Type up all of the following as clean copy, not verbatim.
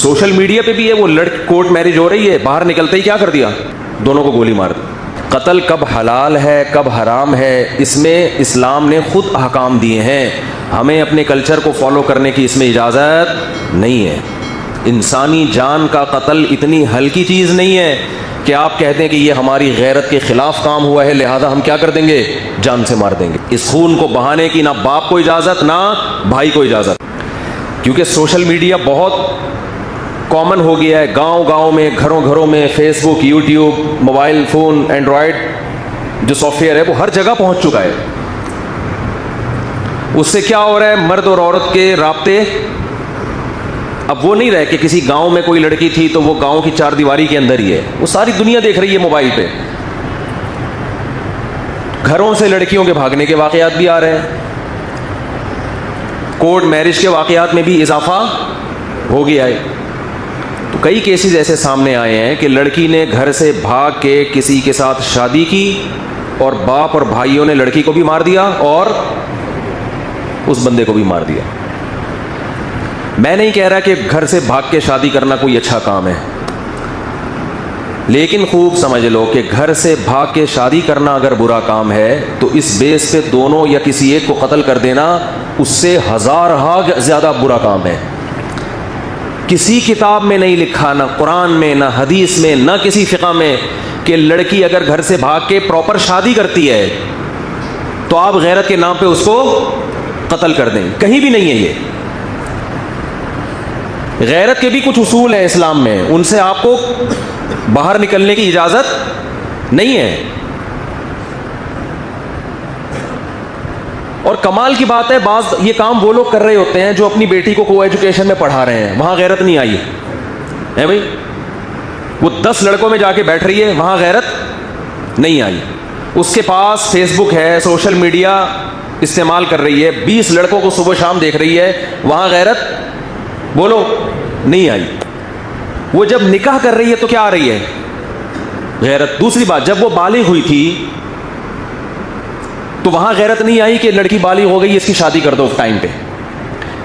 Social media پہ بھی ہے، وہ کورٹ میرج ہو رہی ہے، باہر نکلتے ہی کیا کر دیا، دونوں کو گولی مار دی۔ قتل کب حلال ہے کب حرام ہے، اس میں اسلام نے خود احکام دیے ہیں، ہمیں اپنے کلچر کو فالو کرنے کی اس میں اجازت نہیں ہے۔ انسانی جان کا قتل اتنی ہلکی چیز نہیں ہے کہ آپ کہتے ہیں کہ یہ ہماری غیرت کے خلاف کام ہوا ہے لہذا ہم کیا کر دیں گے، جان سے مار دیں گے۔ اس خون کو بہانے کی نہ باپ کو اجازت نہ بھائی کو اجازت، کیونکہ سوشل میڈیا بہت کامن ہو گیا ہے، گاؤں گاؤں میں، گھروں گھروں میں، فیس بک، یوٹیوب، موبائل فون، اینڈرائڈ جو سافٹ ویئر ہے وہ ہر جگہ پہنچ چکا ہے۔ اس سے کیا ہو رہا ہے، مرد اور عورت کے رابطے اب وہ نہیں رہے کہ کسی گاؤں میں کوئی لڑکی تھی تو وہ گاؤں کی چار دیواری کے اندر ہی ہے، وہ ساری دنیا دیکھ رہی ہے موبائل پہ۔ گھروں سے لڑکیوں کے بھاگنے کے واقعات بھی آ رہے ہیں، کورٹ میرج کے واقعات میں بھی اضافہ ہو گیا ہے۔ تو کئی کیسز ایسے سامنے آئے ہیں کہ لڑکی نے گھر سے بھاگ کے کسی کے ساتھ شادی کی اور باپ اور بھائیوں نے لڑکی کو بھی مار دیا اور اس بندے کو بھی مار دیا۔ میں نہیں کہہ رہا کہ گھر سے بھاگ کے شادی کرنا کوئی اچھا کام ہے، لیکن خوب سمجھ لو کہ گھر سے بھاگ کے شادی کرنا اگر برا کام ہے تو اس بیس پہ دونوں یا کسی ایک کو قتل کر دینا اس سے ہزارہا زیادہ برا کام ہے۔ کسی کتاب میں نہیں لکھا، نہ قرآن میں، نہ حدیث میں، نہ کسی فقہ میں، کہ لڑکی اگر گھر سے بھاگ کے پراپر شادی کرتی ہے تو آپ غیرت کے نام پہ اس کو قتل کر دیں، کہیں بھی نہیں ہے یہ۔ غیرت کے بھی کچھ اصول ہیں اسلام میں، ان سے آپ کو باہر نکلنے کی اجازت نہیں ہے۔ اور کمال کی بات ہے، بعض یہ کام وہ لوگ کر رہے ہوتے ہیں جو اپنی بیٹی کو ایجوکیشن میں پڑھا رہے ہیں، وہاں غیرت نہیں آئی ہے بھائی، وہ 10 لڑکوں میں جا کے بیٹھ رہی ہے، وہاں غیرت نہیں آئی۔ اس کے پاس فیس بک ہے، سوشل میڈیا استعمال کر رہی ہے، 20 لڑکوں کو صبح شام دیکھ رہی ہے، وہاں غیرت بولو نہیں آئی۔ وہ جب نکاح کر رہی ہے تو کیا آ رہی ہے، غیرت۔ دوسری بات، جب وہ بالغ ہوئی تھی تو وہاں غیرت نہیں آئی کہ لڑکی بالغ ہو گئی اس کی شادی کر دو اس ٹائم پہ۔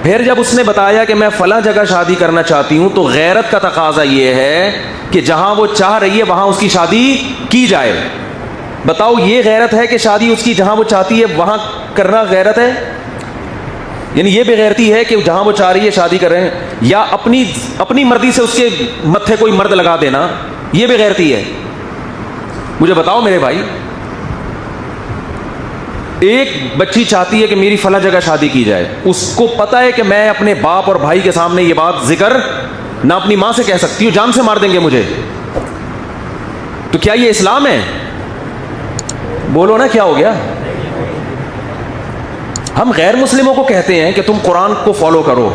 پھر جب اس نے بتایا کہ میں فلاں جگہ شادی کرنا چاہتی ہوں تو غیرت کا تقاضا یہ ہے کہ جہاں وہ چاہ رہی ہے وہاں اس کی شادی کی جائے۔ بتاؤ یہ غیرت ہے کہ شادی اس کی جہاں وہ چاہتی ہے وہاں کرنا غیرت ہے؟ یعنی یہ بے غیرتی ہے کہ جہاں وہ چاہ رہی ہے شادی کریں، یا اپنی مرضی سے اس کے متھے کوئی مرد لگا دینا، یہ بے غیرتی ہے؟ مجھے بتاؤ میرے بھائی، ایک بچی چاہتی ہے کہ میری فلاں جگہ شادی کی جائے، اس کو پتا ہے کہ میں اپنے باپ اور بھائی کے سامنے یہ بات ذکر نہ اپنی ماں سے کہہ سکتی ہوں، جان سے مار دیں گے مجھے، تو کیا یہ اسلام ہے؟ بولو نا، کیا ہو گیا؟ ہم غیر مسلموں کو کہتے ہیں کہ تم قرآن کو فالو کرو،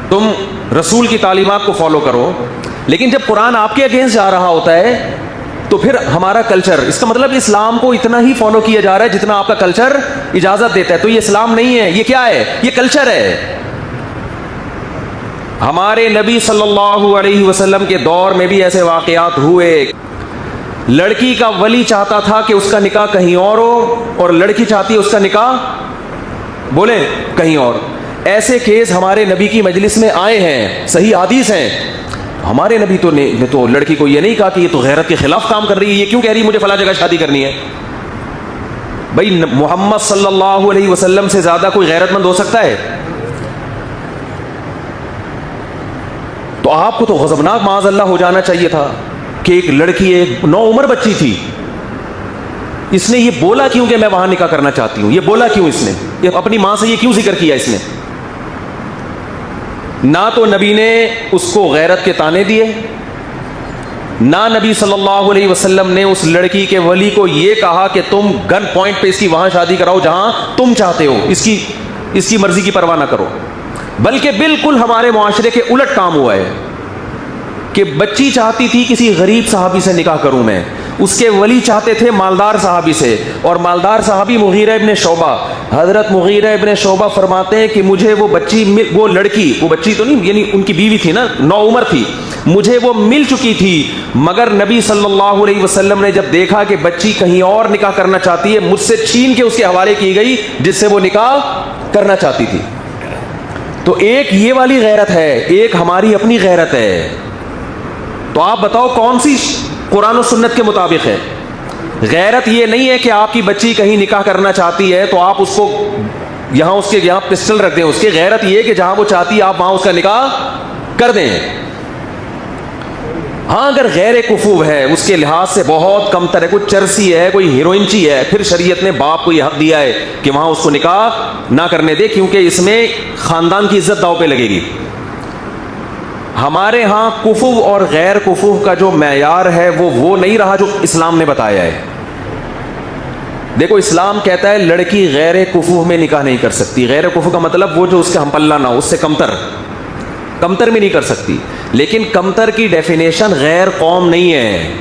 تم رسول کی تعلیمات کو فالو کرو، لیکن جب قرآن آپ کے اگینسٹ جا رہا ہوتا ہے تو پھر ہمارا کلچر، اس کا مطلب اسلام کو اتنا ہی فالو کیا جا رہا ہے جتنا آپ کا کلچر اجازت دیتا ہے، تو یہ اسلام نہیں ہے، یہ کیا ہے؟ یہ کلچر ہے۔ ہمارے نبی صلی اللہ علیہ وسلم کے دور میں بھی ایسے واقعات ہوئے، لڑکی کا ولی چاہتا تھا کہ اس کا نکاح کہیں اور ہو اور لڑکی چاہتی ہے اس کا نکاح بولیں کہیں اور۔ ایسے کیس ہمارے نبی کی مجلس میں آئے ہیں، صحیح حدیث ہیں۔ ہمارے نبی تو لڑکی کو یہ نہیں کہا کہ یہ تو غیرت کے خلاف کام کر رہی ہے، یہ کیوں کہہ رہی ہے مجھے فلاں جگہ شادی کرنی ہے؟ بھائی محمد صلی اللہ علیہ وسلم سے زیادہ کوئی غیرت مند ہو سکتا ہے؟ تو آپ کو تو غضبناک معاذ اللہ ہو جانا چاہیے تھا کہ ایک لڑکی، ایک نوعمر بچی تھی، اس نے یہ بولا کیوں کہ میں وہاں نکاح کرنا چاہتی ہوں؟ یہ بولا کیوں اس نے؟ یہ اپنی ماں سے یہ کیوں ذکر کیا اس نے؟ نہ تو نبی نے اس کو غیرت کے طعنے دیے، نہ نبی صلی اللہ علیہ وسلم نے اس لڑکی کے ولی کو یہ کہا کہ تم گن پوائنٹ پہ اس کی وہاں شادی کراؤ جہاں تم چاہتے ہو، اس کی مرضی کی پرواہ نہ کرو، بلکہ بالکل ہمارے معاشرے کے الٹ کام ہوا ہے کہ بچی چاہتی تھی کسی غریب صحابی سے نکاح کروں میں، اس کے ولی چاہتے تھے مالدار صحابی سے، اور مالدار صحابی مغیرہ ابن شعبہ، حضرت مغیرہ ابن شعبہ فرماتے ہیں کہ مجھے وہ بچی تو نہیں، یعنی ان کی بیوی تھی نا، نوعمر تھی، مجھے وہ مل چکی تھی، مگر نبی صلی اللہ علیہ وسلم نے جب دیکھا کہ بچی کہیں اور نکاح کرنا چاہتی ہے، مجھ سے چھین کے اس کے حوالے کی گئی جس سے وہ نکاح کرنا چاہتی تھی۔ تو ایک یہ والی غیرت ہے، ایک ہماری اپنی غیرت ہے. تو آپ بتاؤ کون سی قرآن و سنت کے مطابق ہے؟ غیرت یہ نہیں ہے کہ آپ کی بچی کہیں نکاح کرنا چاہتی ہے تو آپ اس کو یہاں اس کے یہاں پسٹل رکھ دیں. اس کی غیرت یہ ہے کہ جہاں وہ چاہتی ہے آپ وہاں اس کا نکاح کر دیں. ہاں اگر غیر کفو ہے، اس کے لحاظ سے بہت کم تر ہے، کوئی چرسی ہے، کوئی ہیروئنچی ہے، پھر شریعت نے باپ کو یہ حق دیا ہے کہ وہاں اس کو نکاح نہ کرنے دے، کیونکہ اس میں خاندان کی عزت داؤ پہ لگے گی. ہمارے ہاں کفو اور غیر کفو کا جو معیار ہے وہ نہیں رہا جو اسلام نے بتایا ہے. دیکھو اسلام کہتا ہے لڑکی غیر کفو میں نکاح نہیں کر سکتی. غیر کفو کا مطلب وہ جو اس کے ہم پلہ نہ ہو، اس سے کمتر میں نہیں کر سکتی. لیکن کمتر کی ڈیفینیشن غیر قوم نہیں ہے.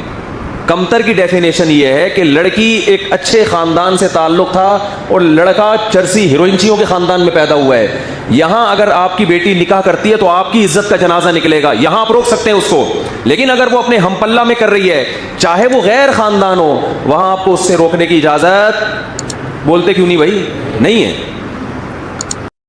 کمتر کی ڈیفینیشن یہ ہے کہ لڑکی ایک اچھے خاندان سے تعلق تھا اور لڑکا چرسی ہیروئنچیوں کے خاندان میں پیدا ہوا ہے. یہاں اگر آپ کی بیٹی نکاح کرتی ہے تو آپ کی عزت کا جنازہ نکلے گا، یہاں آپ روک سکتے ہیں اس کو. لیکن اگر وہ اپنے ہم پلہ میں کر رہی ہے، چاہے وہ غیر خاندان ہو، وہاں آپ کو اس سے روکنے کی اجازت بولتے کیوں نہیں بھائی؟ نہیں ہے.